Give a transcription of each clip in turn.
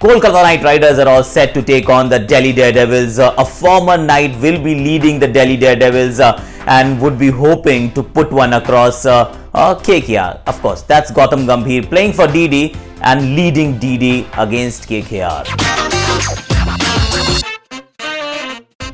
Kolkata Knight Riders are all set to take on the Delhi Daredevils. A former Knight will be leading the Delhi Daredevils and would be hoping to put one across KKR. Of course, that's Gautam Gambhir playing for DD and leading DD against KKR.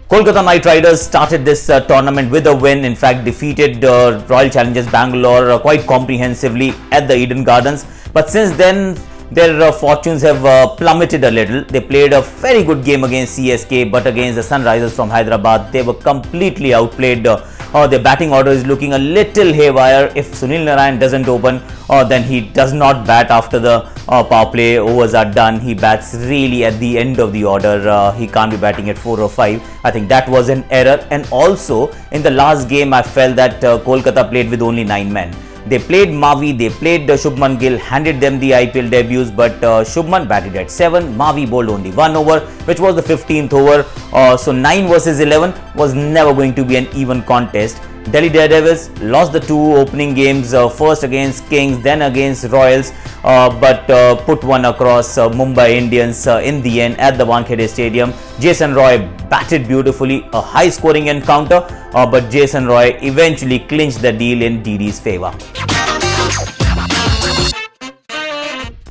Kolkata Knight Riders started this tournament with a win. In fact, defeated Royal Challengers Bangalore quite comprehensively at the Eden Gardens. But since then, their fortunes have plummeted a little. They played a very good game against CSK, but against the Sunrisers from Hyderabad, they were completely outplayed. Their batting order is looking a little haywire. If Sunil Narine doesn't open, then he does not bat after the power play overs are done. He bats really at the end of the order. He can't be batting at 4 or 5. I think that was an error. And also, in the last game, I felt that Kolkata played with only 9 men. They played Mavi, they played Shubman Gill, handed them the IPL debuts, but Shubman batted at 7, Mavi bowled only 1 over, which was the 15th over. So 9 versus 11 was never going to be an even contest. Delhi Daredevils lost the 2 opening games, first against Kings, then against Royals, but put one across Mumbai Indians in the end at the Wankhede Stadium. Jason Roy batted beautifully, a high scoring encounter, but Jason Roy eventually clinched the deal in DD's favour.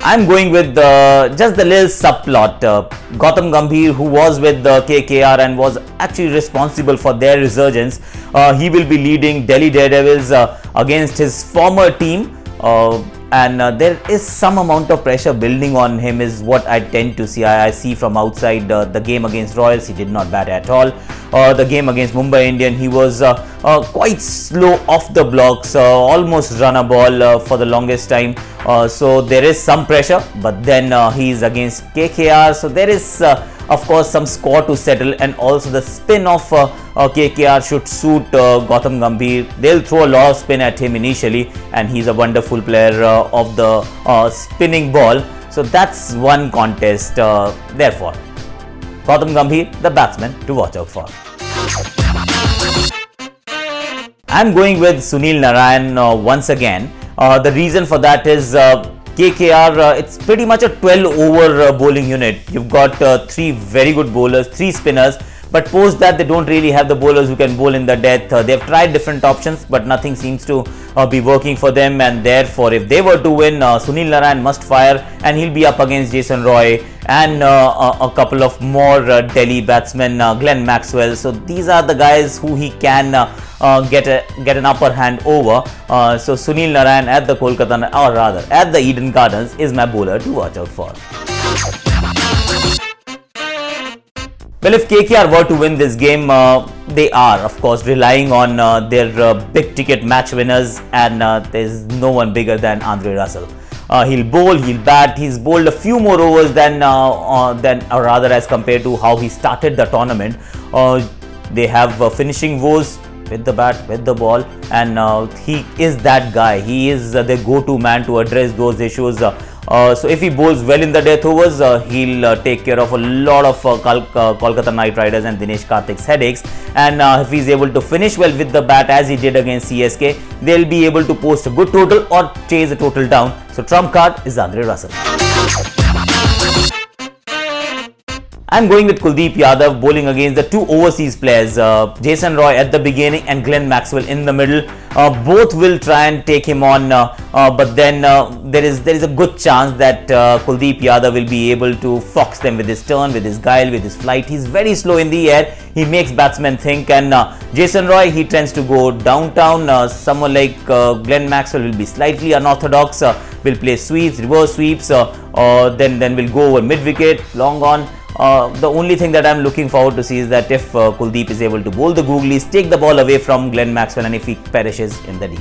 I'm going with just the little subplot. Gautam Gambhir, who was with the KKR and was actually responsible for their resurgence, he will be leading Delhi Daredevils against his former team. And there is some amount of pressure building on him is what I tend to see. I see from outside the game against Royals, he did not bat at all. The game against Mumbai Indian, he was quite slow off the blocks, almost run a ball for the longest time. So there is some pressure, but then he is against KKR. So there is of course some score to settle, and also the spin of KKR should suit Gautam Gambhir. They'll throw a lot of spin at him initially, and he's a wonderful player of the spinning ball. So that's one contest. Therefore, Gautam Gambhir, the batsman to watch out for. I'm going with Sunil Narine once again. The reason for that is KKR, it's pretty much a 12 over bowling unit. You've got 3 very good bowlers, 3 spinners, but post that they don't really have the bowlers who can bowl in the death. They've tried different options, but nothing seems to be working for them, and therefore if they were to win, Sunil Narine must fire, and he'll be up against Jason Roy and a couple of more Delhi batsmen, Glenn Maxwell. So these are the guys who he can get an upper hand over. So Sunil Narine at the Kolkata, or rather at the Eden Gardens, is my bowler to watch out for. Well, if KKR were to win this game, they are of course relying on their big ticket match winners, and there's no one bigger than Andre Russell. He'll bowl, he'll bat. He's bowled a few more overs than or rather as compared to how he started the tournament. They have finishing woes with the bat, with the ball, and he is that guy. He is the go-to man to address those issues. So if he bowls well in the death overs, he'll take care of a lot of Kolkata Knight Riders and Dinesh Karthik's headaches. And if he's able to finish well with the bat as he did against CSK, they'll be able to post a good total or chase a total down. So trump card is Andre Russell. I'm going with Kuldeep Yadav bowling against the 2 overseas players, Jason Roy at the beginning and Glenn Maxwell in the middle. Both will try and take him on, but then there is a good chance that Kuldeep Yadav will be able to fox them with his turn, with his guile, with his flight. He's very slow in the air. He makes batsmen think, and Jason Roy, he tends to go downtown. Someone like Glenn Maxwell will be slightly unorthodox, will play sweeps, reverse sweeps, then will go over mid-wicket, long on. The only thing that I'm looking forward to see is that if Kuldeep is able to bowl the googlies, take the ball away from Glenn Maxwell, and if he perishes in the deep.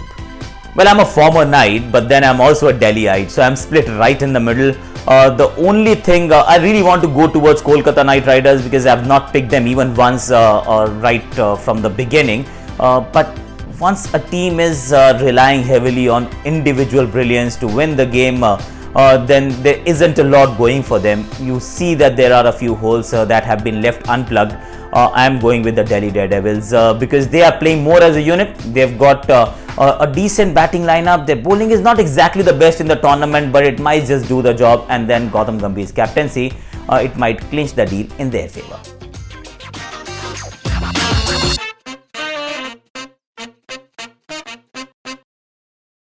Well, I'm a former Knight, but then I'm also a Delhiite, so I'm split right in the middle. The only thing I really want to go towards Kolkata Knight Riders, because I've not picked them even once right from the beginning. But once a team is relying heavily on individual brilliance to win the game, then there isn't a lot going for them. You see that there are a few holes that have been left unplugged. I am going with the Delhi Daredevils because they are playing more as a unit. They've got a decent batting lineup. Their bowling is not exactly the best in the tournament, but it might just do the job, and then Gautam Gambhir's captaincy, it might clinch the deal in their favour.